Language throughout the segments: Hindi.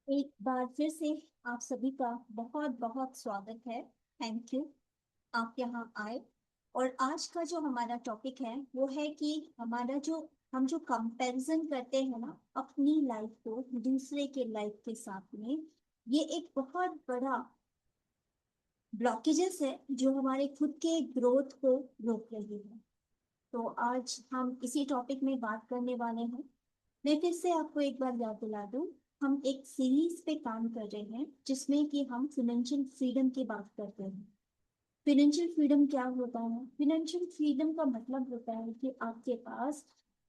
एक बार फिर से आप सभी का बहुत बहुत स्वागत है। थैंक यू, आप यहाँ आए। और आज का जो हमारा टॉपिक है वो है कि हमारा जो हम जो कंपैरिजन करते हैं ना अपनी लाइफ को दूसरे के लाइफ के साथ में, ये एक बहुत बड़ा ब्लॉकेजेस है जो हमारे खुद के ग्रोथ को रोक रही है। तो आज हम इसी टॉपिक में बात करने वाले हैं। मैं फिर से आपको एक बार याद दिला दूं, हम एक सीरीज पे काम कर रहे हैं जिसमें कि हम फिनेंशियल फ्रीडम की बात करते हैं। फिनेंशियल फ्रीडम क्या होता है? फिनेंशियल फ्रीडम का मतलब होता है कि आपके पास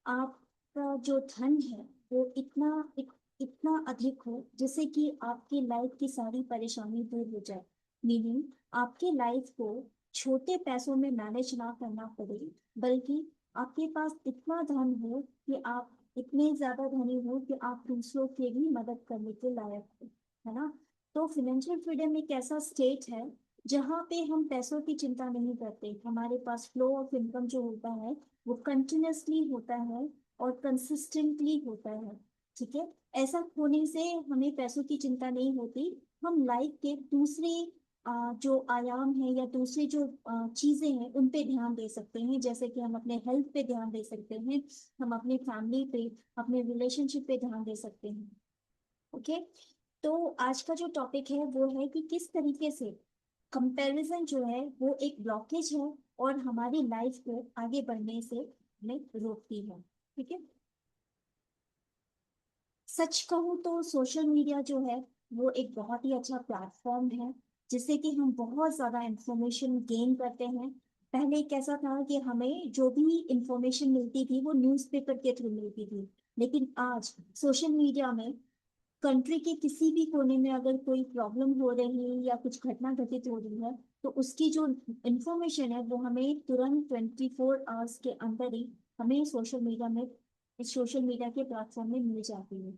आपका जो धन है वो इतना अधिक हो जिससे कि आपकी लाइफ की सारी परेशानी दूर हो जाए। मीनिंग, आपके लाइफ को छोटे पैसों में मैनेज ना करना पड़े, बल्कि आपके पास इतना धन हो कि आप इतने ज्यादा धनी हो कि आप दूसरों की भी मदद करने के लायक हो, है ना। तो फिनेंशियल फ्रीडम एक ऐसा स्टेट है जहाँ पे हम पैसों की चिंता नहीं करते। हमारे पास फ्लो ऑफ इनकम जो होता है वो कंटिन्यूअसली होता है और कंसिस्टेंटली होता है। ठीक है। ऐसा होने से हमें पैसों की चिंता नहीं होती। हम लाइफ के दूसरे जो आयाम है या दूसरी जो चीजें हैं उन पे ध्यान दे सकते हैं, जैसे कि हम अपने हेल्थ पे ध्यान दे सकते हैं, हम अपने फैमिली पे, अपने रिलेशनशिप पे ध्यान दे सकते हैं। ओके। तो आज का जो टॉपिक है वो है कि किस तरीके से कंपैरिजन जो है वो एक ब्लॉकेज है और हमारी लाइफ को आगे बढ़ने से हमें रोकती है। ठीक है। सच कहूँ तो सोशल मीडिया जो है वो एक बहुत ही अच्छा प्लेटफॉर्म है जिससे कि हम बहुत ज्यादा इंफॉर्मेशन गेन करते हैं। पहले कैसा था कि हमें जो भी इंफॉर्मेशन मिलती थी वो न्यूज़पेपर के थ्रू मिलती थी, लेकिन आज सोशल मीडिया में कंट्री के किसी भी कोने में अगर कोई प्रॉब्लम हो रही है या कुछ घटना घटित हो रही है तो उसकी जो इंफॉर्मेशन है वो हमें तुरंत 24 आवर्स के अंदर ही हमें सोशल मीडिया के प्लेटफॉर्म में मिल जाती है।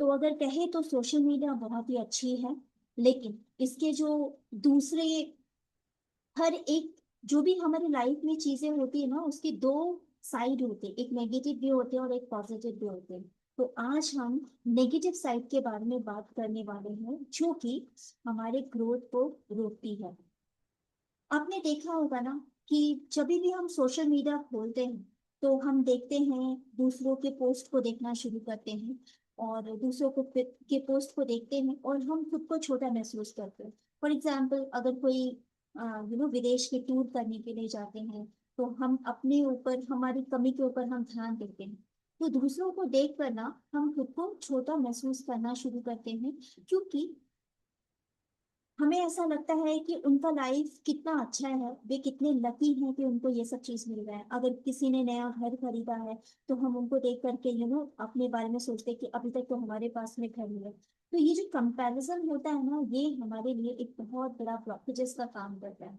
तो अगर कहे तो सोशल मीडिया बहुत ही अच्छी है, लेकिन इसके जो दूसरे हर एक जो भी हमारी लाइफ में चीजें होती है ना उसके दो साइड होते हैं, एक नेगेटिव भी होते हैं और एक पॉजिटिव भी होते हैं। तो आज हम नेगेटिव साइड के बारे में बात करने वाले हैं जो कि हमारे ग्रोथ को रोकती है। आपने देखा होगा ना कि जब भी हम सोशल मीडिया खोलते हैं तो हम देखते हैं, दूसरों के पोस्ट को देखना शुरू करते हैं और दूसरों को के पोस्ट को देखते हैं और हम खुद को छोटा महसूस करते हैं। फॉर एग्जाम्पल, अगर कोई विदेश के टूर करने के लिए जाते हैं तो हम अपने ऊपर, हमारी कमी के ऊपर हम ध्यान देते हैं। तो दूसरों को देख कर ना हम खुद को छोटा महसूस करना शुरू करते हैं, क्योंकि हमें ऐसा लगता है कि उनका लाइफ कितना अच्छा है, वे कितने लकी हैं कि उनको ये सब चीज मिल रहा है। अगर किसी ने नया घर खरीदा है तो हम उनको देख करके अपने बारे में सोचते हैं कि अभी तक तो हमारे पास में घर नहीं है। तो ये जो कंपैरिजन होता है ना ये हमारे लिए एक बहुत बड़ा ब्लॉकेजेस का काम करता है।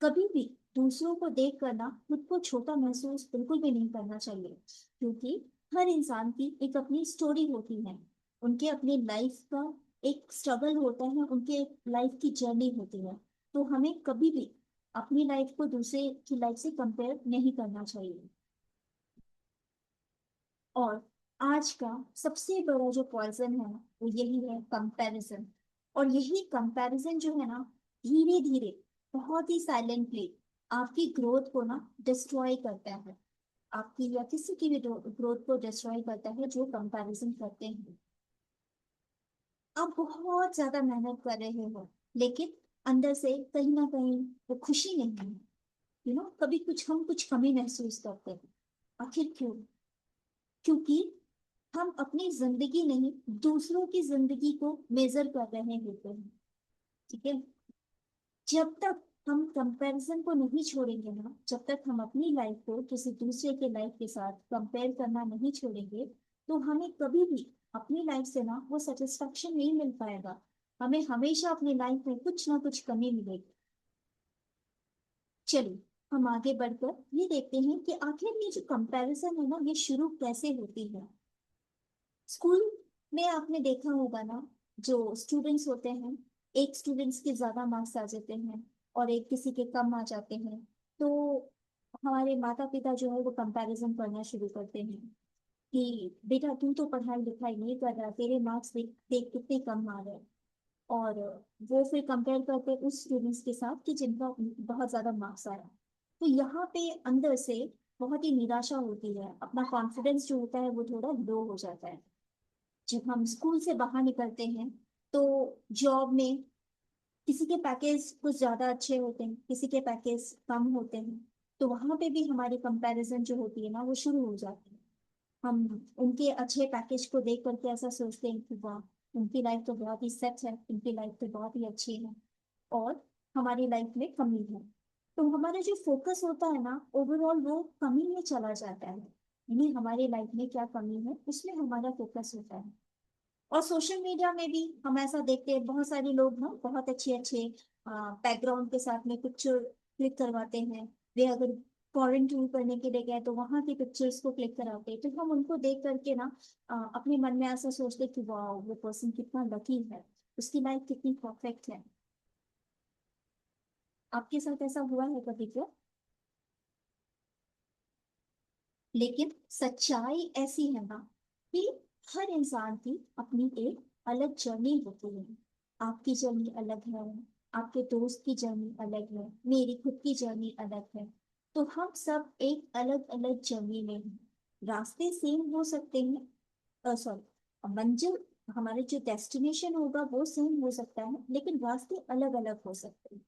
कभी भी दूसरों को देख कर ना खुद को छोटा महसूस बिल्कुल भी नहीं करना चाहिए, क्योंकि हर इंसान की एक अपनी स्टोरी होती है, उनके अपनी लाइफ का एक स्ट्रगल होता है, उनके लाइफ की जर्नी होती है। तो हमें कभी भी अपनी लाइफ को दूसरे की लाइफ से कंपेयर नहीं करना चाहिए। और आज का सबसे बड़ा जो पॉइजन है वो यही है, कंपैरिजन। और यही कंपैरिजन जो है ना धीरे धीरे, बहुत ही साइलेंटली आपकी ग्रोथ को ना डिस्ट्रॉय करता है। आपकी या किसी की भी ग्रोथ को डिस्ट्रॉय करता है जो कंपैरिजन करते हैं। आप बहुत ज्यादा मेहनत कर रहे हो लेकिन अंदर से कहीं ना कहीं वो खुशी नहीं है। कभी कुछ कमी महसूस करते हैं। आखिर क्यों? क्योंकि हम अपनी जिंदगी नहीं, दूसरों की जिंदगी को मेजर कर रहे होते हैं। ठीक है। जब तक हम कंपैरिजन को नहीं छोड़ेंगे ना, जब तक हम अपनी लाइफ को किसी दूसरे के लाइफ के साथ कंपेयर करना नहीं छोड़ेंगे, तो हमें कभी भी अपनी लाइफ से ना वो सेटिस्फेक्शन नहीं मिल पाएगा। हमें हमेशा अपनी लाइफ में कुछ ना कुछ कमी मिलेगी। चलिए, हम आगे बढ़कर ये देखते हैं कि आखिर ये जो कंपैरिजन है ना ये शुरू कैसे होती है। स्कूल में आपने देखा होगा ना, जो स्टूडेंट्स होते हैं, एक स्टूडेंट्स के ज्यादा मार्क्स आ जाते हैं और एक किसी के कम आ जाते हैं, तो हमारे माता पिता जो है वो कंपैरिजन करना शुरू करते हैं कि बेटा तू तो पढ़ाई लिखाई नहीं कर रहा, तेरे मार्क्स देख देख कितने कम आ रहे हैं। और वो फिर कंपेयर करते हैं उस स्टूडेंट्स के साथ कि जिनका बहुत ज्यादा मार्क्स आया। तो यहाँ पे अंदर से बहुत ही निराशा होती है, अपना कॉन्फिडेंस जो होता है वो थोड़ा लो हो जाता है। जब हम स्कूल से बाहर निकलते हैं तो जॉब में किसी के पैकेज कुछ ज्यादा अच्छे होते हैं, किसी के पैकेज कम होते हैं। तो वहां पे भी हमारी कंपैरिजन जो होती है ना वो शुरू हो जाती है। हम उनके अच्छे पैकेज को देख करके ऐसा सोचते हैं कि वाह, उनकी लाइफ तो बहुत ही सेट है, उनकी लाइफ तो बहुत ही अच्छी है, और हमारी लाइफ में कमी है। तो हमारा जो फोकस होता है ना ओवरऑल वो कमी में चला जाता है, यानी हमारी लाइफ में क्या कमी है उसमें हमारा फोकस होता है। और सोशल मीडिया में भी हम ऐसा देखते हैं, बहुत सारे लोग ना बहुत अच्छे अच्छे बैकग्राउंड के साथ में पिक्चर क्लिक करवाते हैं। वे अगर फॉरेन टूर करने के लिए गए तो वहां की पिक्चर्स को क्लिक कराते हैं, तो हम उनको देख करके ना अपने मन में ऐसा सोचते हैं कि वाह, वो पर्सन कितना लकी है, उसकी लाइफ कितनी परफेक्ट है। आपके साथ ऐसा हुआ है कभी क्या? लेकिन सच्चाई ऐसी है ना कि हर इंसान की अपनी एक अलग जर्नी होती है। आपकी जर्नी अलग है, आपके दोस्त की जर्नी अलग है, मेरी खुद की जर्नी अलग है। तो हम सब एक अलग अलग जर्नी में हैं। रास्ते सेम हो सकते हैं, सॉरी, मंजिल, हमारे जो डेस्टिनेशन होगा वो सेम हो सकता है, लेकिन रास्ते अलग अलग हो सकते हैं।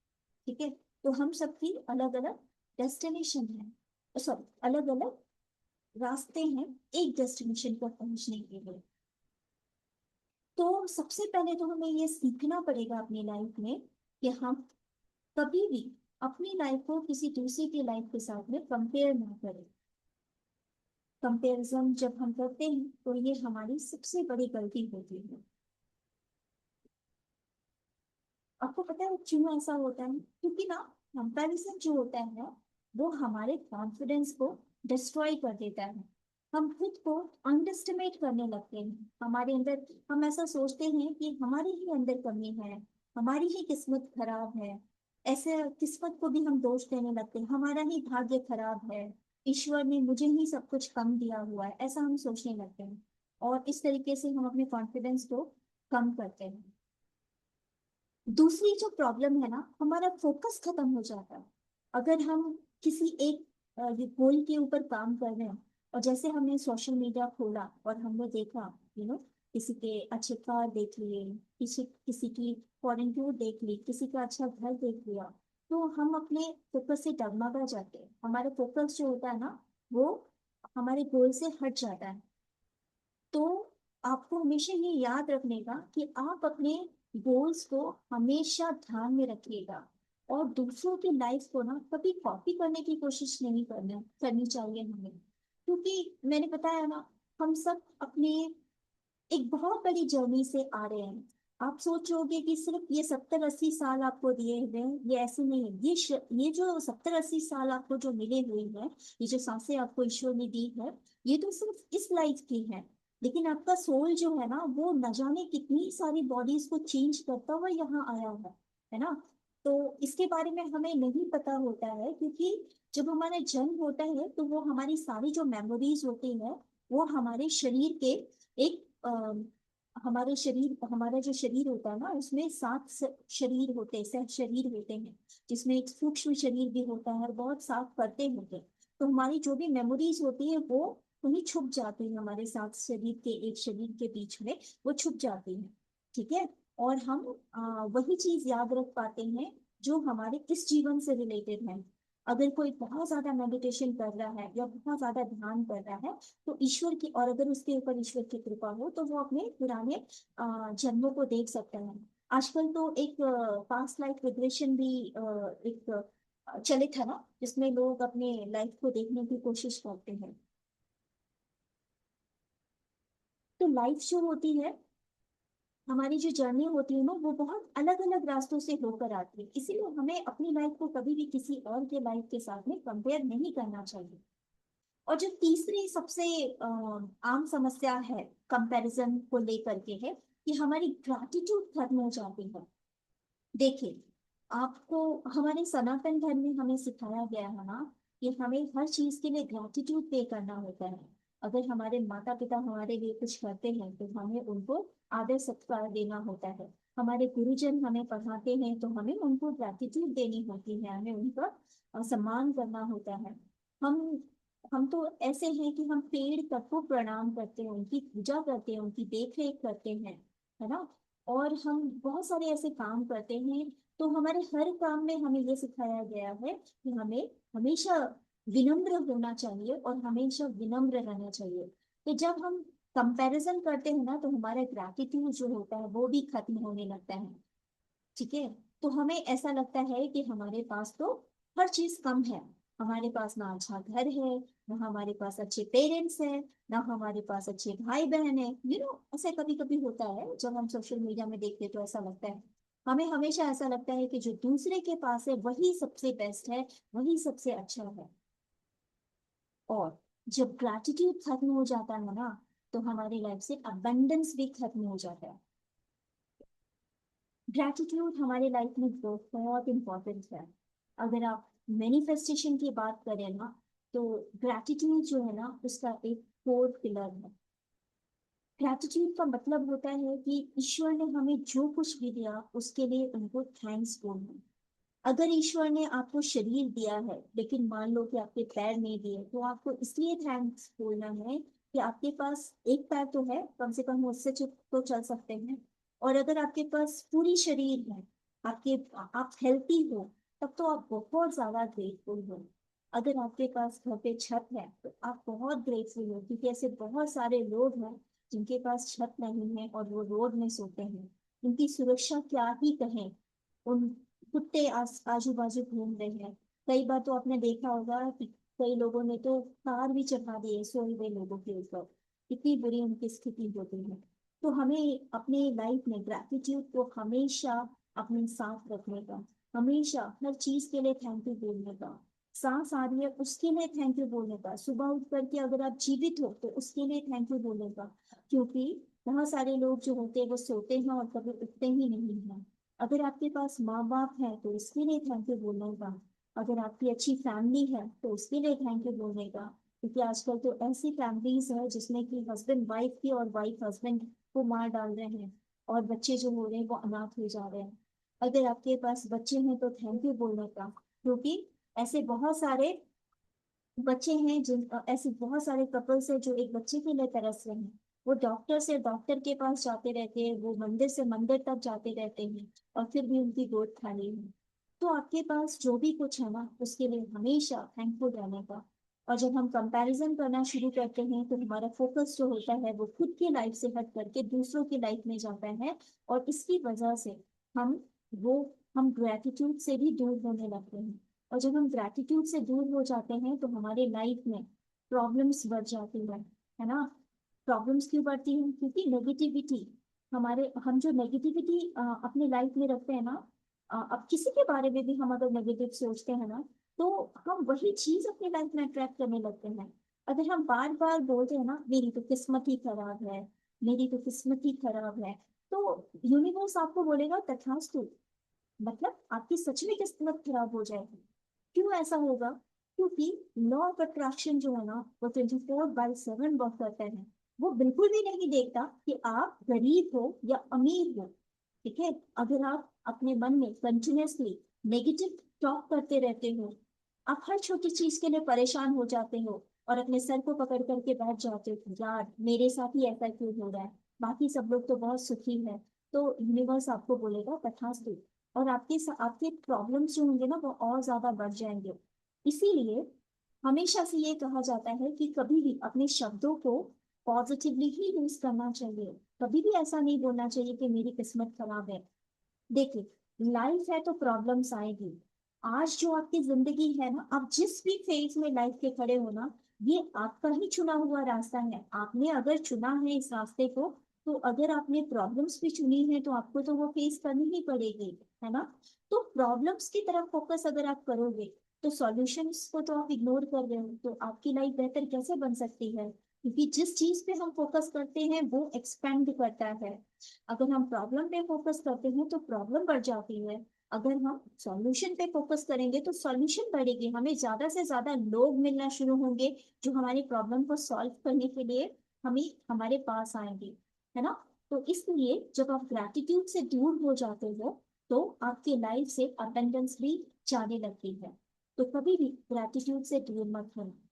ठीक है? तो हम सबकी अलग अलग डेस्टिनेशन है, सॉरी, अलग अलग रास्ते हैं एक डेस्टिनेशन पर पहुंचने के लिए। तो सबसे पहले तो हमें ये सीखना पड़ेगा अपनी लाइफ में कि हम कभी भी अपनी लाइफ को किसी दूसरे की लाइफ के साथ में कंपेयर ना करें। कंपैरिजन जब हम करते हैं तो ये हमारी सबसे बड़ी गलती होती है। आपको पता है क्यों ऐसा होता है? क्योंकि ना कंपैरिजन जो होता है वो हमारे कॉन्फिडेंस को डिस्ट्रॉय कर देता है। हम खुद को अंडरस्टिमेट करने लगते हैं, हमारे अंदर हम ऐसा सोचते हैं कि हमारे ही अंदर कमी है, हमारी ही किस्मत खराब है। ऐसे किस्मत को भी हम दोष देने लगते हैं, हमारा ही भाग्य खराब है, ईश्वर ने मुझे ही सब कुछ कम दिया हुआ है, ऐसा हम सोचने लगते हैं। और इस तरीके से हम अपने कॉन्फिडेंस को कम करते हैं। दूसरी जो प्रॉब्लम है ना, हमारा फोकस खत्म हो जाता है। अगर हम किसी एक गोल के ऊपर काम कर रहे हैं, और जैसे हमने सोशल मीडिया खोला और हमने देखा, किसी के अच्छे कार देख लिए, किसी किसी की फॉरेन टूर देख ली, किसी का अच्छा घर देख लिया, तो हम अपने फोकस से डगमगा जाते हैं। हमारा फोकस जो होता है ना वो हमारे गोल से हट जाता है। तो आपको हमेशा ये याद रखने का कि आप अपने गोल्स को हमेशा ध्यान में रखिएगा, और दूसरों की लाइफ को ना कभी कॉपी करने की कोशिश नहीं करनी चाहिए हमें। क्योंकि मैंने बताया ना, हम सब अपने एक बहुत बड़ी जर्नी से आ रहे हैं। आप सोचोगे कि सिर्फ ये 70-80 साल आपको दिए हुए हैं, ये ऐसे नहीं है। ये जो 70-80 साल आपको जो मिले हुए हैं, ये जो सांसें आपको ईश्वर ने दी है, ये तो सिर्फ इस लाइफ की है। लेकिन आपका सोल जो है ना वो न जाने कितनी सारी बॉडीज को चेंज करता हुआ यहाँ आया है ना? तो इसके बारे में हमें नहीं पता होता है, क्योंकि जब हमारा जन्म होता है तो वो हमारी सारी जो मेमोरीज होती है वो हमारे शरीर के एक हमारा जो शरीर होता है ना उसमें 7 शरीर होते हैं, सह शरीर होते हैं, जिसमें एक सूक्ष्म शरीर भी होता है और बहुत सात परतें होते हैं। तो हमारी जो भी मेमोरीज होती है वो वही छुप जाती है, हमारे 7 शरीर के एक शरीर के बीच में वो छुप जाती है। ठीक है? और हम वही चीज याद रख पाते हैं जो हमारे इस जीवन से रिलेटेड है। अगर कोई बहुत ज्यादा मेडिटेशन कर रहा है या बहुत ज्यादा ध्यान कर रहा है, तो ईश्वर की, और अगर उसके ऊपर ईश्वर की कृपा हो तो वो अपने पुराने जन्मों को देख सकता है। आजकल तो एक पास्ट लाइफ रिग्रेशन भी एक चलित है ना, जिसमें लोग अपने लाइफ को देखने की कोशिश करते हैं। तो लाइफ जो होती है, हमारी जो जर्नी होती है ना वो बहुत अलग अलग रास्तों से होकर आती है, इसीलिए हमें अपनी लाइफ को कभी भी किसी और के लाइफ के साथ में कंपेयर नहीं करना चाहिए। और जो तीसरी सबसे आम समस्या है कंपैरिजन को लेकर के है कि हमारी ग्रैटिट्यूड खत्म हो जाती है। देखिए, आपको हमारे सनातन धर्म में हमें सिखाया गया है ना कि हमें हर चीज के लिए ग्रैटिट्यूड पे करना होता है। अगर हमारे माता पिता हमारे लिए कुछ करते हैं तो हमें उनको आदर सत्कार देना होता है। हमारे गुरुजन हमें पढ़ाते हैं तो हमें उनको ग्रैटिट्यूड देनी होती है, हमें उनका सम्मान करना होता है। हम हम तो ऐसे हैं कि हम पेड़ तक को प्रणाम करते हैं, उनकी पूजा करते हैं, उनकी देख रेख करते हैं, है ना। और हम बहुत सारे ऐसे काम करते हैं। तो हमारे हर काम में हमें ये सिखाया गया है कि हमें हमेशा विनम्र होना चाहिए और हमेशा विनम्र रहना चाहिए। तो जब हम कंपैरिजन करते हैं ना तो हमारा ग्रैटिट्यूड जो होता है वो भी खत्म होने लगता है। ठीक है। तो हमें ऐसा लगता है कि हमारे पास तो हर चीज कम है। हमारे पास ना अच्छा घर है, ना हमारे पास अच्छे पेरेंट्स हैं, ना हमारे पास अच्छे भाई बहन है। ऐसे कभी कभी होता है जब हम सोशल मीडिया में देखते हैं तो ऐसा लगता है। हमें हमेशा ऐसा लगता है कि जो दूसरे के पास है वही सबसे बेस्ट है, वही सबसे अच्छा है। और जब ग्रैटिट्यूड खत्म हो जाता है ना तो हमारी लाइफ से अबंडेंस भी खत्म हो जाता है। ग्रैटिट्यूड हमारे लाइफ में बहुत इंपॉर्टेंट है। अगर आप मैनिफेस्टेशन की बात करें ना तो ग्रैटिट्यूड जो है ना उसका एक कोर पिलर है। ग्रैटिट्यूड का मतलब होता है कि ईश्वर ने हमें जो कुछ भी दिया उसके लिए उनको थैंक्स बोलना। अगर ईश्वर ने आपको शरीर दिया है लेकिन मान लो कि आपके पैर नहीं दिए तो आपको इसलिए थैंक्स बोलना है कि आपके पास एक पैर तो है, कम से कम उससे तो चल सकते हैं। और अगर आपके पास पूरी शरीर है, आपके आप हेल्थी हो, तब तो आप बहुत ज्यादा ग्रेटफुल हो। अगर आपके पास घर पे छत है तो आप बहुत ग्रेटफुल हो, क्योंकि ऐसे बहुत सारे लोग हैं जिनके पास छत नहीं है और वो रोड में सोते हैं। उनकी सुरक्षा क्या ही कहें। उन कुत्ते आजू बाजू घूम रहे हैं। कई बार तो आपने देखा होगा कि कई लोगों ने तो कार भी चढ़ा दी है सोए हुए लोगों के ऊपर। इतनी बुरी उनकी स्थिति होती है। तो हमें अपने लाइफ में ग्रैटिट्यूड को हमेशा अपने साथ रखने का, हमेशा हर चीज के लिए थैंक यू बोलने का। सांस आ रही है उसके लिए थैंक यू बोलने का, सुबह उठ करके अगर आप जीवित हो तो उसके लिए थैंक यू बोलने का। क्योंकि बहुत सारे लोग जो होते हैं वो सोते हैं और कभी उठते ही नहीं है। अगर आपके पास माँ बाप है तो उसके लिए थैंक यू बोलने का। अगर आपकी अच्छी फैमिली है तो उसके लिए थैंक यू बोलने का। क्योंकि आजकल तो ऐसी फैमिलीज है जिसमें कि हस्बैंड वाइफ की और वाइफ हस्बैंड को मार डाल रहे हैं और बच्चे जो हो रहे हैं वो अनाथ हो जा रहे हैं। अगर आपके पास बच्चे हैं तो थैंक यू बोलने का। क्योंकि ऐसे बहुत सारे बच्चे हैं जिन ऐसे बहुत सारे कपल्स हैं जो एक बच्चे के लिए तरस रहे हैं। वो डॉक्टर से डॉक्टर के पास जाते रहते हैं, वो मंदिर से मंदिर तक जाते रहते हैं, और फिर भी उनकी गोद खाली है। तो आपके पास जो भी कुछ है ना उसके लिए हमेशा थैंकफुल रहने का। और जब हम कंपैरिजन करना शुरू करते हैं तो हमारा फोकस जो होता है वो खुद की लाइफ से हट करके दूसरों की लाइफ में जाता है। और इसकी वजह से हम वो हम ग्रेटिट्यूड से भी दूर होने लगते हैं। और जब हम ग्रैटिट्यूड से दूर हो जाते हैं तो हमारे लाइफ में प्रॉब्लम्स बढ़ जाती है ना। प्रॉब्लम्स क्यों बढ़ती हैं? क्योंकि नेगेटिविटी, हम जो नेगेटिविटी अपने लाइफ में रखते हैं ना, अब किसी के बारे में भी हम अगर नेगेटिव सोचते हैं ना तो हम वही चीज अपनी लाइफ में अट्रैक्ट करने लगते हैं। अगर हम बार बार बोलते हैं ना मेरी तो किस्मत ही खराब है, मेरी तो किस्मत ही खराब है, तो यूनिवर्स आपको बोलेगा तथास्तु। मतलब आपकी सच में किस्मत खराब हो जाएगी। क्यों ऐसा होगा? क्योंकि लॉ ऑफ अट्रैक्शन जो है ना वो 24/7 वर्क करता है। वो बिल्कुल भी नहीं देखता कि आप गरीब हो या अमीर हो। ठीक है। अगर आप अपने मन में कंटिन्यूअसली नेगेटिव टॉक करते रहते हो, आप हर छोटी चीज के लिए परेशान हो जाते हो और अपने सर को पकड़ करके बैठ जाते हो, यार मेरे साथ ही ऐसा क्यों हो रहा है, बाकी सब लोग तो बहुत सुखी है। तो यूनिवर्स आपको बोलेगा तथास्तु। और आपके प्रॉब्लम्स जो होंगे ना वो और ज्यादा बढ़ जाएंगे। इसीलिए हमेशा से ये कहा जाता है कि कभी भी अपने शब्दों को पॉजिटिवली ही यूज करना चाहिए। कभी भी ऐसा नहीं बोलना चाहिए कि मेरी किस्मत खराब है। देखिए, लाइफ है तो प्रॉब्लम्स आएगी। आज जो आपकी जिंदगी है ना, आप जिस भी फेज में लाइफ के खड़े हो ना, ये आपका ही चुना हुआ रास्ता है। आपने अगर चुना है इस रास्ते को, तो अगर आपने प्रॉब्लम्स भी चुनी है तो आपको तो वो फेस करनी ही पड़ेगी, है ना। तो प्रॉब्लम्स की तरफ फोकस अगर आप करोगे तो सॉल्यूशंस को तो आप इग्नोर कर रहे हो, तो आपकी लाइफ बेहतर कैसे बन सकती है? क्योंकि जिस चीज पे हम फोकस करते हैं वो एक्सपेंड करता है। अगर हम प्रॉब्लम पे फोकस करते हैं तो प्रॉब्लम बढ़ जाती है। अगर हम सॉल्यूशन पे फोकस करेंगे तो सॉल्यूशन बढ़ेगी, हमें ज्यादा से ज्यादा लोग मिलना शुरू होंगे जो हमारी प्रॉब्लम को सॉल्व करने के लिए हमें हमारे पास आएंगे, है ना। तो इसलिए जब आप ग्रैटिट्यूड से दूर हो जाते हो तो आपकी लाइफ से अबंडेंस भी जाने लगती है। तो कभी भी ग्रैटिट्यूड से दूर मत होना।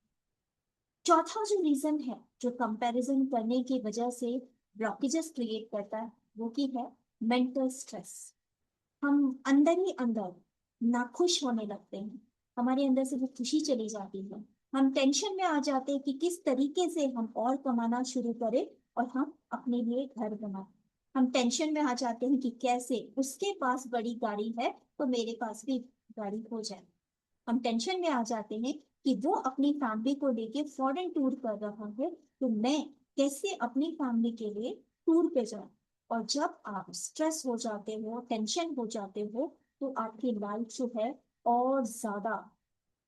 चौथा जो रीजन है जो कंपैरिजन करने की वजह से ब्लॉकेजेस क्रिएट करता है वो की है मेंटल स्ट्रेस। हम अंदर ही अंदर नाखुश होने लगते हैं, हमारे अंदर से वो खुशी चली जाती है। हम टेंशन में आ जाते हैं कि किस तरीके से हम और कमाना शुरू करें और हम अपने लिए घर बनाएं। हम टेंशन में आ जाते हैं कि कैसे उसके पास बड़ी गाड़ी है तो मेरे पास भी गाड़ी हो जाए। हम टेंशन में आ जाते हैं कि वो अपनी फैमिली को लेके फॉरेन टूर कर रहा है तो मैं कैसे अपनी फैमिली के लिए टूर पे जाऊं। और जब आप स्ट्रेस हो जाते हो, टेंशन हो जाते हो, तो आपकी लाइफ जो है और ज्यादा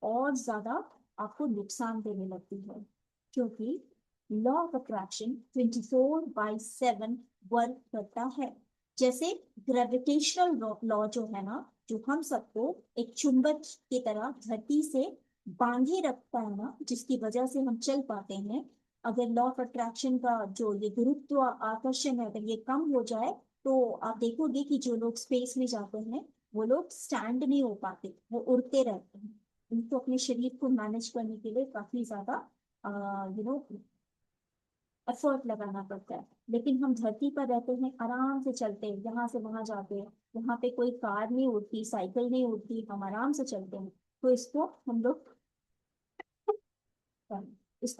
और ज्यादा आपको नुकसान देने लगती है। क्योंकि लॉ ऑफ अट्रैक्शन 24/7 वर्क करता है। जैसे ग्रेविटेशनल लॉ जो है ना, जो हम सबको एक चुंबक की तरह धरती से बांधे रखता है ना, जिसकी वजह से हम चल पाते हैं। अगर लॉ ऑफ अट्रैक्शन का जो ये गुरुत्व आकर्षण है अगर ये कम हो जाए तो आप देखोगे कि जो लोग स्पेस में जाते हैं वो लोग स्टैंड नहीं हो पाते, वो उड़ते रहते हैं। उनको अपने शरीर को मैनेज करने के लिए काफी ज्यादा यू नो एफर्ट लगाना पड़ता है। लेकिन हम धरती पर रहते हैं, आराम से चलते हैं, यहाँ से वहां जाते हैं। वहां पे कोई कार नहीं उड़ती, साइकिल नहीं उड़ती, हम आराम से चलते हैं। तो इसको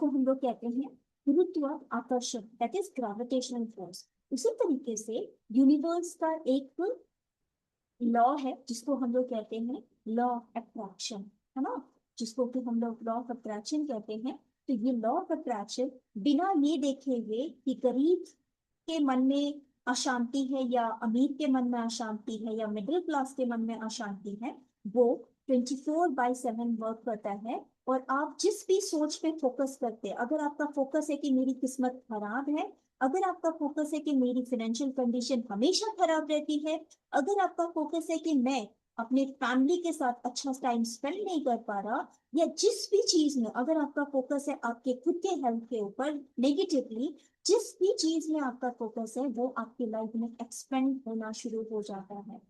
हम लोग कहते हैं गुरुत्व आकर्षण, दैट इज ग्रेविटेशनल फोर्स। उसी तरीके से यूनिवर्स का एक लॉ है जिसको हम लोग कहते हैं लॉ ऑफ अट्रैक्शन, है ना, जिसको कि हम लोग लॉ ऑफ अट्रैक्शन कहते हैं। तो ये लॉ ऑफ अट्रैक्शन बिना ये देखे हुए कि गरीब के मन में अशांति है या अमीर के मन में अशांति है या मिडिल क्लास के मन में अशांति है, वो 24/7 वर्क करता है। और आप जिस भी सोच पे फोकस करते हैं, अगर आपका फोकस है कि मेरी किस्मत खराब है, अगर आपका फोकस है कि मेरी फाइनेंशियल कंडीशन हमेशा खराब रहती है, अगर आपका फोकस है कि मैं अपने फैमिली के साथ अच्छा टाइम स्पेंड नहीं कर पा रहा, या जिस भी चीज में अगर आपका फोकस है आपके खुद के हेल्थ के ऊपर नेगेटिवली, जिस भी चीज में आपका फोकस है वो आपकी लाइफ में एक्सपेंड होना शुरू हो जाता है।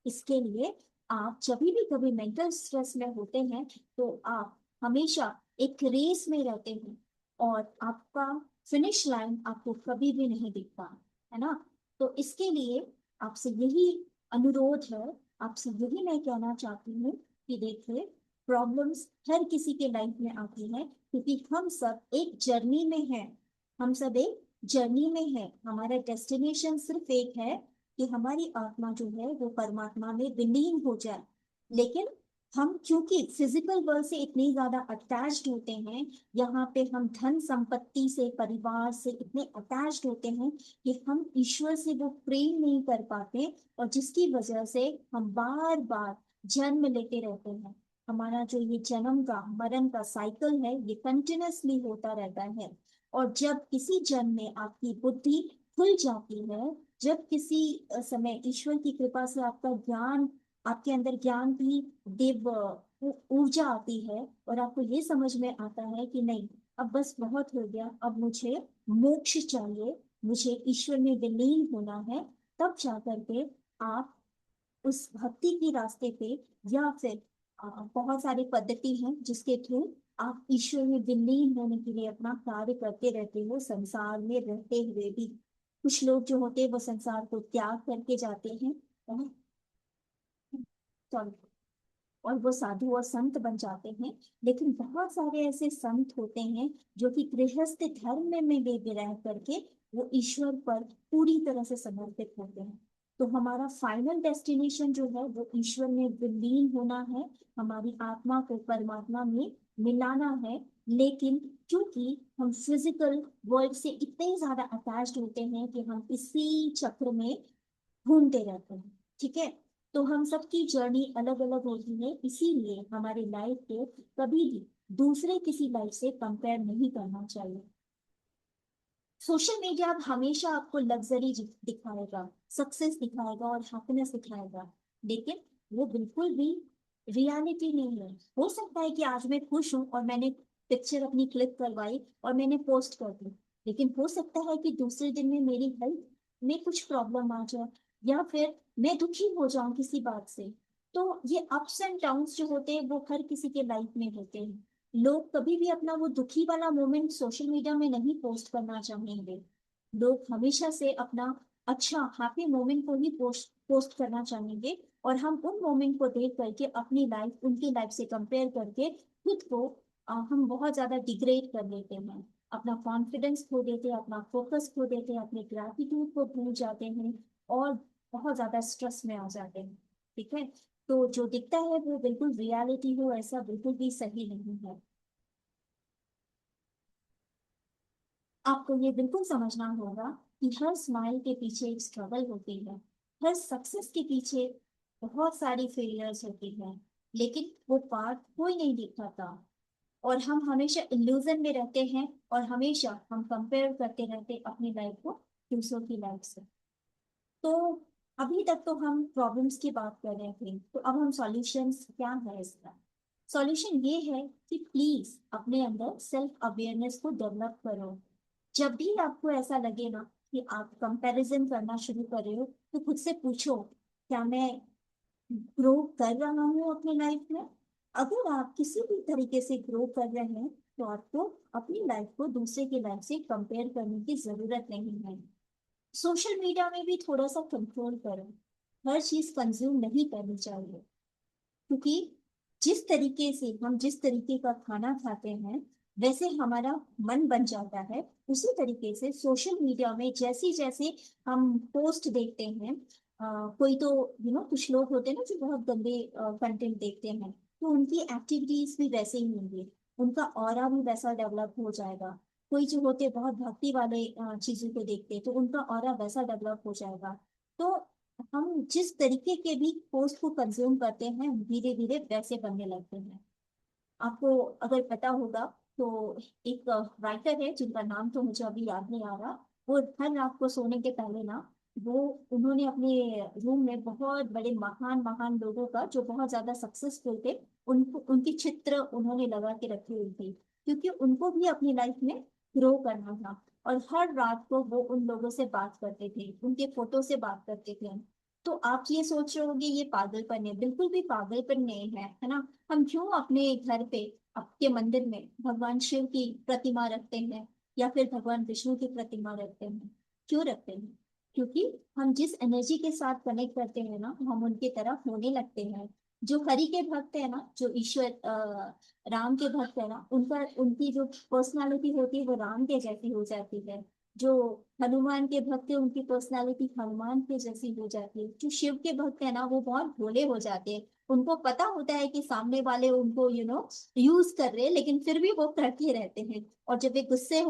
इसके लिए आप जब भी कभी मेंटल स्ट्रेस में होते हैं तो आप हमेशा एक रेस में रहते हैं और आपका फिनिश लाइन आपको कभी भी नहीं दिखता, है ना। तो इसके लिए आपसे यही अनुरोध है, आपसे यही मैं कहना चाहती हूँ कि देखिए, प्रॉब्लम्स हर किसी के लाइफ में आती है क्योंकि हम सब एक जर्नी में हैं। हम सब एक जर्नी में है, हमारा डेस्टिनेशन सिर्फ एक है कि हमारी आत्मा जो है वो परमात्मा में विलीन हो जाए। लेकिन हम क्योंकि फिजिकल वर्ल्ड से इतने ज्यादा अटैच्ड होते हैं, यहाँ पे हम धन संपत्ति से परिवार से इतने अटैच्ड होते हैं कि हम ईश्वर से वो प्रेम नहीं कर पाते, और जिसकी वजह से हम बार बार जन्म लेते रहते हैं। हमारा जो ये जन्म का मरण का साइकिल है ये कंटिन्यूअसली होता रहता है। और जब किसी जन्म में आपकी बुद्धि खुल जाती है, जब किसी समय ईश्वर की कृपा से आपका ज्ञान, आपके अंदर ज्ञान की दिव्य ऊर्जा आती है और आपको ये समझ में आता है कि नहीं, अब बस बहुत हो गया, अब मुझे मोक्ष चाहिए, मुझे ईश्वर में विलीन होना है, तब जाकर के आप उस भक्ति के रास्ते पे या फिर बहुत सारी पद्धति हैं जिसके थ्रू आप ईश्वर में विलीन होने के लिए अपना कार्य करते रहते हो संसार में रहते हुए भी। कुछ लोग जो होते हैं वो संसार को त्याग करके जाते हैं, सॉरी, और वो साधु और संत बन जाते हैं। लेकिन बहुत सारे ऐसे संत होते हैं जो कि गृहस्थ धर्म में भी रह करके वो ईश्वर पर पूरी तरह से समर्पित होते हैं। तो हमारा फाइनल डेस्टिनेशन जो है वो ईश्वर में विलीन होना है, हमारी आत्मा को परमात्मा में मिलाना है। लेकिन क्योंकि हम फिजिकल वर्ल्ड से इतने ज्यादा अटैच्ड होते हैं कि हम इसी चक्र में घूमते रहते हैं, ठीक है। तो हम सबकी जर्नी अलग अलग होती है, इसीलिए हमारी लाइफ को कभी भी दूसरे किसी लाइफ से कंपेयर नहीं करना चाहिए। सोशल मीडिया अब हमेशा आपको लग्जरी दिखाएगा, सक्सेस दिखाएगा और हैप्पीनेस दिखाएगा, लेकिन वो बिल्कुल भी रियलिटी नहीं है। हो सकता है कि आज मैं खुश हूँ और मैंने पिक्चर अपनी क्लिक करवाई और मैंने पोस्ट कर दी, लेकिन हो सकता है कि दूसरे दिन में मेरी हेल्थ में कुछ प्रॉब्लम आ जाए, या फिर मैं दुखी हो जाऊं किसी बात से। तो ये अप्स एंड डाउन्स जो होते हैं वो हर किसी के लाइफ में होते हैं। लोग कभी भी अपना वो दुखी वाला मोमेंट सोशल मीडिया में नहीं पोस्ट करना चाहेंगे। लोग हमेशा से अपना अच्छा हैप्पी मोमेंट को ही पोस्ट पोस्ट करना चाहेंगे। और हम उन मोमेंट को देख करके अपनी लाइफ उनकी लाइफ से कंपेयर करके खुद को हम बहुत ज्यादा डिग्रेड कर लेते हैं। अपना कॉन्फिडेंस खो देते हैं, अपना फोकस खो देते हैं, अपने ग्रैटिट्यूड को भूल जाते हैं और बहुत ज्यादा स्ट्रेस में आ जाते हैं। ठीक है। तो जो दिखता है वो बिल्कुल रियलिटी हो ऐसा बिल्कुल भी सही नहीं है। आपको ये बिल्कुल समझना होगा कि हर स्माइल के पीछे एक स्ट्रगल होती है। हर सक्सेस के पीछे बहुत सारी फेलियर्स होती है, लेकिन वो पार्ट कोई नहीं दिखाता। और हम हमेशा इल्यूजन में रहते हैं और हमेशा हम कंपेयर करते रहते अपनी लाइफ को दूसरों की लाइफ से। तो अभी तक तो हम प्रॉब्लम्स की बात कर रहे थे, तो अब हम सॉल्यूशंस क्या है इसका। सॉल्यूशन ये है कि प्लीज अपने अंदर सेल्फ अवेयरनेस को डेवलप करो। जब भी आपको ऐसा लगे ना कि आप कंपैरिजन करना शुरू कर रहे हो, तो खुद से पूछो, क्या मैं ग्रो कर रहा हूँ अपनी लाइफ में। अगर आप किसी भी तरीके से ग्रो कर रहे हैं, तो आपको अपनी लाइफ को दूसरे की लाइफ से कंपेयर करने की जरूरत नहीं है। सोशल मीडिया में भी थोड़ा सा कंट्रोल करो। हर चीज कंज्यूम नहीं करनी चाहिए, क्योंकि जिस तरीके का खाना खाते हैं वैसे हमारा मन बन जाता है। उसी तरीके से सोशल मीडिया में जैसी जैसे हम पोस्ट देखते हैं, कोई तो कुछ लोग होते हैं ना जो बहुत गंदे कंटेंट देखते हैं, तो उनकी एक्टिविटीज भी वैसे ही होंगी, उनका ऑरा भी वैसा डेवलप हो जाएगा। कोई जो होते हैं बहुत भक्ति वाले चीजों को देखते हैं, तो उनका ऑरा वैसा डेवलप हो जाएगा। तो हम जिस तरीके के भी पोस्ट को कंज्यूम करते हैं धीरे धीरे वैसे बनने लगते हैं। आपको अगर पता होगा तो एक राइटर है जिनका नाम तो मुझे अभी याद नहीं आ रहा। वो हर रात को सोने के पहले ना, वो उन्होंने अपने रूम में बहुत बड़े महान महान लोगों का जो बहुत ज्यादा सक्सेसफुल थे, उनको उनकी चित्र उन्होंने लगा के रखी हुई थी, क्योंकि उनको भी अपनी लाइफ में ग्रो करना था। और हर रात को वो उन लोगों से बात करते थे, उनके फोटो से बात करते थे। तो आप ये सोच रहे होंगे ये पागलपन है, बिल्कुल भी पागलपन नहीं है ना। हम क्यों अपने घर पे आपके मंदिर में भगवान शिव की प्रतिमा रखते हैं या फिर भगवान विष्णु की प्रतिमा रखते हैं? क्यों रखते हैं? क्योंकि हम जिस एनर्जी के साथ कनेक्ट करते हैं ना, हम उनके तरफ होने लगते हैं। जो हरि के भक्त है ना, जो ईश्वर राम के भक्त है ना, उनका उनकी जो पर्सनालिटी होती है वो राम के जैसी हो जाती है। जो हनुमान के भक्त है उनकी पर्सनालिटी हनुमान के जैसी हो जाती है। जो शिव के भक्त है ना वो बहुत भोले हो जाते हैं। उनको पता होता है कि सामने वाले उनको यूज कर रहे हैं, लेकिन फिर भी वो करते रहते हैं। और जब वे गुस्सा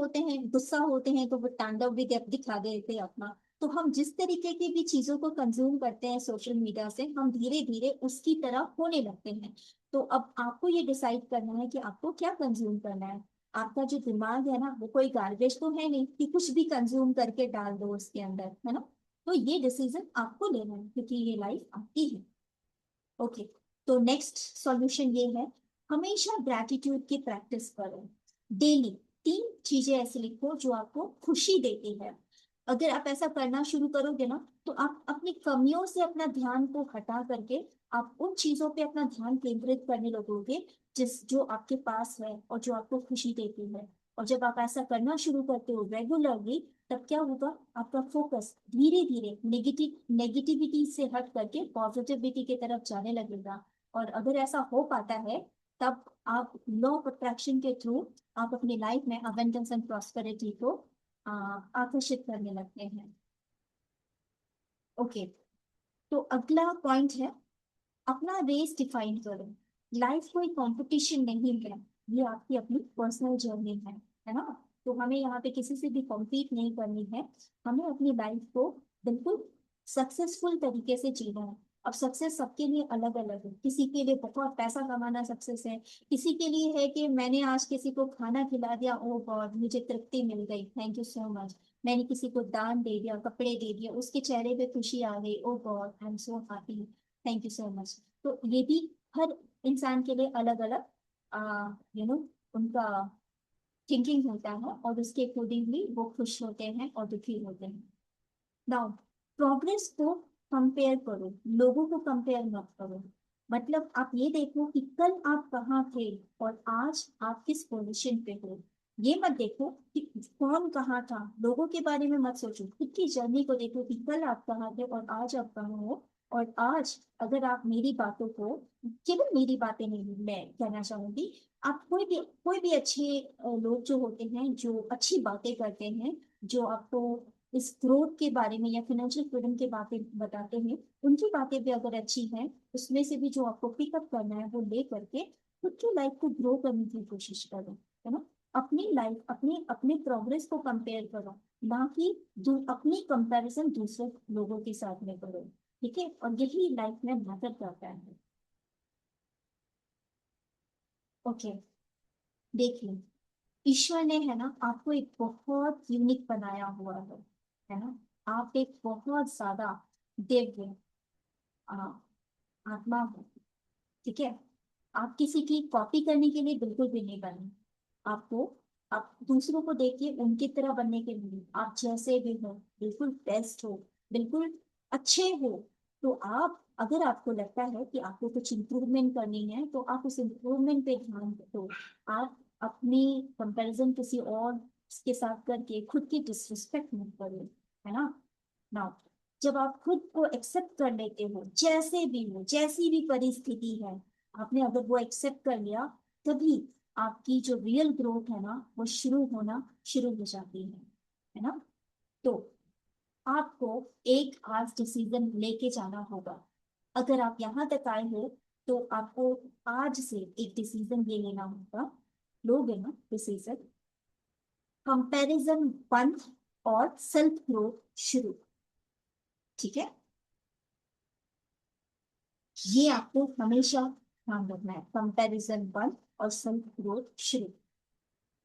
होते हैं तो वो तांडव भी दिखा देते हैं अपना। तो हम जिस तरीके की भी चीजों को कंज्यूम करते हैं सोशल मीडिया से, हम धीरे धीरे उसकी तरह होने लगते हैं। तो अब आपको ये डिसाइड करना है कि आपको क्या कंज्यूम करना है। आपका जो दिमाग है ना वो कोई गार्बेज तो है नहीं कि कुछ भी कंज्यूम करके डाल दो उसके अंदर, है ना। तो ये डिसीजन आपको लेना है, क्योंकि ये लाइफ आपकी है। ओके। तो नेक्स्ट सॉल्यूशन ये है, हमेशा ग्रैटिट्यूड की प्रैक्टिस करो। डेली 3 चीजें ऐसी लिखो जो आपको खुशी देती है। अगर आप ऐसा करना शुरू करोगे ना, तो आप अपनी कमियों से अपना ध्यान को हटा करके आप उन चीजों पे अपना ध्यान केंद्रित करने लगोगे जिस जो आपके पास है और जो आपको खुशी देती है। और जब आप ऐसा करना शुरू करते हो रेगुलरली, तब क्या होगा, आपका फोकस धीरे धीरे नेगेटिविटी से हट करके पॉजिटिविटी की तरफ जाने लगेगा। और अगर ऐसा हो पाता है, तब आप लॉ ऑफ अट्रैक्शन के थ्रू आप अपनी लाइफ में अबंडेंस एंड प्रॉस्पेरिटी को आकर्षित करने लगते हैं। ओके। तो अगला पॉइंट है, अपना रेस डिफाइन करो। लाइफ कोई कंपटीशन नहीं है, ये आपकी अपनी पर्सनल जर्नी है ना। तो हमें यहाँ पे किसी से भी कॉम्पीट नहीं करनी है। हमें अपनी लाइफ को बिल्कुल सक्सेसफुल तरीके से जीना है। अब सक्सेस सबके लिए अलग अलग है। किसी के लिए बहुत पैसा कमाना सक्सेस है, किसी के लिए है कि मैंने आज किसी को खाना खिला दिया, ओ गॉड मुझे तृप्ति मिल गई, थैंक यू सो मच। मैंने किसी को दान दे दिया, कपड़े दे दिया, उसके चेहरे पे खुशी आ गई, oh God I am so happy, thank you so much. तो ये भी हर इंसान के लिए अलग अलग उनका थिंकिंग होता है, और उसके अकॉर्डिंगली वो खुश होते हैं और दुखी होते हैं। नाउ, प्रोग्रेस को कंपेयर करो, लोगों को कंपेयर मत करो। मतलब आप ये देखो कि कल आप कहाँ थे और आज आप किस पोजीशन पे हो। ये मत देखो कि कौन कहाँ था, लोगों के बारे में मत सोचो, खुद की जर्नी को देखो कि कल आप कहाँ थे और आज आप कहाँ हो। और आज अगर आप मेरी बातों को, केवल मेरी बातें नहीं, मैं कहना चाहूंगी, आप कोई भी अच्छे लोग जो होते हैं, जो अच्छी बातें करते हैं, जो आपको इस ग्रोथ के बारे में या फाइनेंशियल फ्रीडम के बातें बताते हैं, उनकी बातें भी अगर अच्छी हैं, उसमें से भी जो आपको पिकअप करना है वो ले करके खुद की लाइफ को ग्रो करने की कोशिश करो, है ना। अपनी लाइफ, अपनी अपने प्रोग्रेस को कंपेयर करो, ना कि अपनी कंपैरिजन दूसरे लोगों के साथ में करो। ठीक है, और यही लाइफ में मैटर करता है। ओके, देखिए, ईश्वर ने, है ना, आपको एक बहुत यूनिक बनाया हुआ है ना। आप एक बहुत ज्यादा दिव्य आ, आत्मा हो। ठीक है, आप किसी की कॉपी करने के लिए बिल्कुल भी नहीं बने। आपको, आप दूसरों को देखिए, उनकी तरह बनने के लिए आप जैसे भी हो बिल्कुल बेस्ट हो, बिल्कुल अच्छे हो। तो आप, अगर आपको लगता है कि आपको कुछ इम्प्रूवमेंट करनी है, तो आप उस इम्प्रूवमेंट पे ध्यान दो। आप अपनी कंपैरिजन किसी और के साथ करके खुद की डिसरिस्पेक्ट मत करो, है ना। नाउ, जब आप खुद को एक्सेप्ट कर लेते हो, जैसे भी हो, जैसी भी परिस्थिति है, आपने अगर वो एक्सेप्ट कर लिया, तभी आपकी जो रियल ग्रोथ है ना, वो शुरू होना शुरू हो जाती है ना। तो आपको एक आज डिसीजन लेके जाना होगा। अगर आप यहाँ तक आए हो, तो आपको आज से एक डिसीजन ये लेना होगा, लोगे ना डिसीजन, कंपैरिजन बंद और सेल्फ ग्रोथ शुरू। ठीक है, ये आपको हमेशा ध्यान रखना है, कंपैरिजन बंद और सेल्फ ग्रोथ शुरू।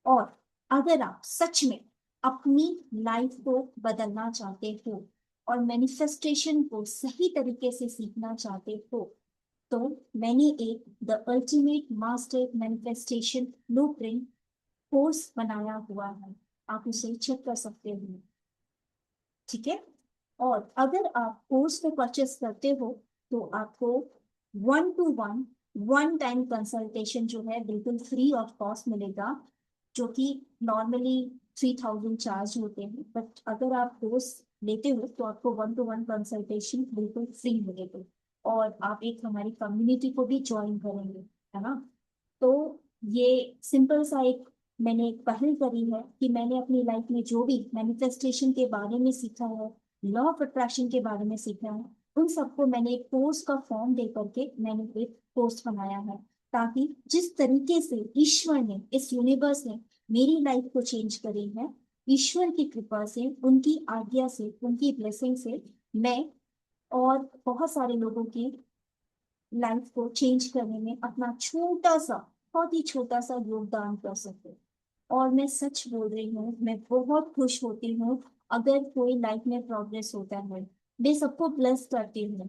और अगर आप सच में अपनी लाइफ को बदलना चाहते हो और मैनिफेस्टेशन को सही तरीके से सीखना चाहते हो, तो मैंने एक the ultimate master manifestation blueprint course बनाया हुआ है, आप उसे चेक कर सकते हो। ठीक है, और अगर आप कोर्स को परचेस करते हो, तो आपको 1-to-1 वन टाइम कंसल्टेशन जो है बिल्कुल फ्री ऑफ कॉस्ट मिलेगा, जो कि नॉर्मली 3,000 चार्ज होते हैं, बट अगर आप कोर्स लेते हो तो आपको 1-to-1 कंसल्टेशन बिल्कुल फ्री मिलेगा। और आप एक हमारी कम्युनिटी को भी ज्वाइन करेंगे, है ना। तो ये सिंपल सा एक मैंने एक पहल करी है कि मैंने अपनी लाइफ में जो भी मैनिफेस्टेशन के बारे में सीखा है, लॉ ऑफ अट्रैक्शन के बारे में सीखा है, उन सबको मैंने एक कोर्स का फॉर्म दे करके मैंने एक कोर्स बनाया है, ताकि जिस तरीके से ईश्वर ने, इस यूनिवर्स ने मेरी लाइफ को चेंज करी है, ईश्वर की कृपा से, उनकी आज्ञा से, उनकी ब्लेसिंग से, मैं और बहुत सारे लोगों की लाइफ को चेंज करने में अपना छोटा सा, बहुत ही छोटा सा योगदान कर सके। और मैं सच बोल रही हूँ, मैं बहुत खुश होती हूँ अगर कोई लाइफ में प्रोग्रेस होता है। मैं सबको ब्लेस करती हूँ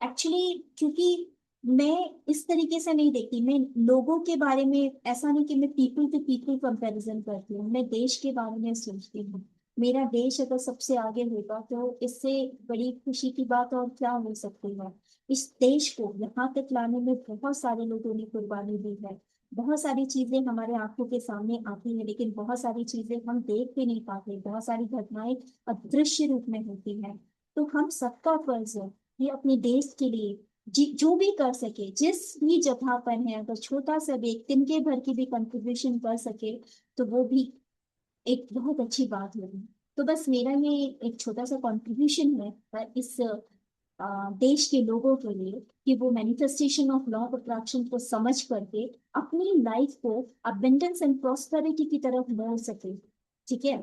एक्चुअली, क्योंकि मैं इस तरीके से नहीं देखती, मैं लोगों के बारे में ऐसा नहीं कि मैं पीपल टू पीपल कंपैरिजन करती हूँ, मैं देश के बारे में सोचती हूँ। मेरा देश अगर सबसे आगे होगा, तो इससे बड़ी खुशी की बात और क्या हो सकती है। इस देश को यहाँ तक लाने में बहुत सारे लोगों ने कुर्बानी दी है। बहुत सारी चीजें हमारे आंखों के सामने आती है, लेकिन बहुत सारी चीजें हम देख भी नहीं पाते, बहुत सारी घटनाएं अदृश्य रूप में होती हैं। तो हम सबका फर्ज है कि अपने देश के लिए जो भी कर सके, जिस भी जगह पर है, अगर छोटा सा भी एक तिनके भर की भी कंट्रीब्यूशन कर सके, तो वो भी एक बहुत अच्छी बात होगी। तो बस मेरा ये एक छोटा सा कंट्रीब्यूशन है इस देश के लोगों के लिए, कि वो manifestation of law of attraction को समझ करके अपनी लाइफ को अबेंडेंस एंड प्रॉस्पेरिटी की तरफ मोड़ सके। ठीक है,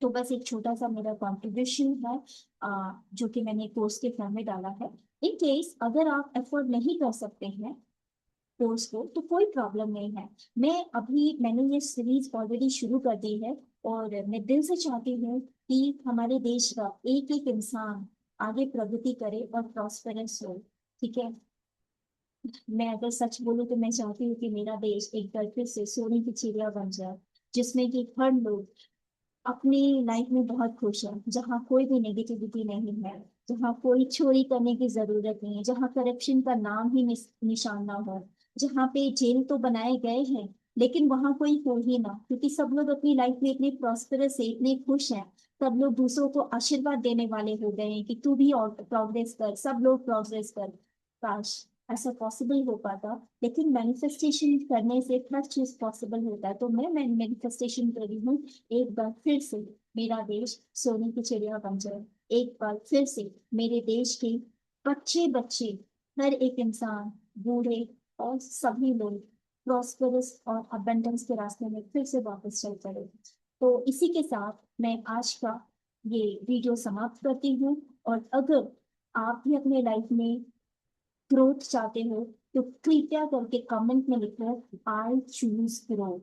तो बस एक छोटा सा मेरा कंट्रीब्यूशन है, जो कि मैंने कोर्स के फॉर्म में डाला है। इन केस अगर आप एफोर्ड नहीं कर सकते हैं कोर्स को, तो कोई प्रॉब्लम नहीं है। मैंने ये सीरीज ऑलरेडी शुरू कर दी है, और मैं दिल से चाहती हूँ कि हमारे देश का एक एक इंसान आगे प्रगति करे और प्रॉस्पेरस हो। ठीक है, मैं अगर सच बोलूं तो मैं चाहती हूँ कि मेरा देश एक बार फिर से सोने की चिड़िया बन जाए, जिसमें कि हर लोग अपनी लाइफ में बहुत खुश है, जहाँ कोई भी नेगेटिविटी नहीं है, जहाँ कोई चोरी करने की जरूरत नहीं है, जहाँ करप्शन का नाम ही निशान ना हो, जहाँ पे जेल तो बनाए गए हैं लेकिन वहां कोई हो ही ना, क्योंकि सब लोग अपनी लाइफ में इतने प्रॉस्पेरस है, इतने खुश हैं। सब लोग दूसरों को आशीर्वाद देने वाले हो गए हैं कि तू भी और प्रोग्रेस कर, सब लोग प्रोग्रेस कर। काश ऐसा पॉसिबल हो पाता। लेकिन मैनिफेस्टेशन करने से हर चीज पॉसिबल होता है, तो मैं मैनिफेस्टेशन कर रही हूँ एक बार फिर से मेरा देश सोने की चिड़िया बन जाए। एक बार फिर से मेरे देश के बच्चे बच्चे, हर एक इंसान, बूढ़े और सभी लोग प्रॉस्पेरस और अबंडेंस के रास्ते में फिर से वापस चल पड़े। तो इसी के साथ मैं आज का ये वीडियो समाप्त करती हूँ। और अगर आप भी अपने लाइफ में ग्रोथ चाहते हो तो कृपया करके कमेंट में लिखो, आई चूज ग्रोथ।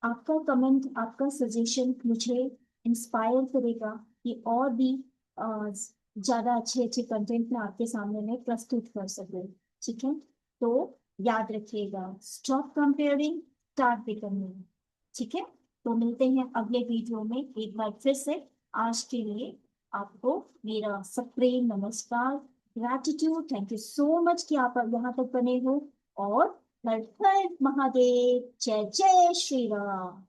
आपका कमेंट, आपका सजेशन मुझे इंस्पायर करेगा कि और भी ज्यादा अच्छे अच्छे कंटेंट मैं आपके सामने में प्रस्तुत कर सकूं। ठीक है, तो याद रखिएगा, स्टॉप कंपेयरिंग, स्टार्ट बिकमिंग। ठीक है, तो मिलते हैं अगले वीडियो में एक बार फिर से। आज के लिए आपको मेरा सप्रेम नमस्कार, gratitude, thank you so much कि आप यहाँ तक बने हो। और हर हर महादेव, जय जय श्री राम।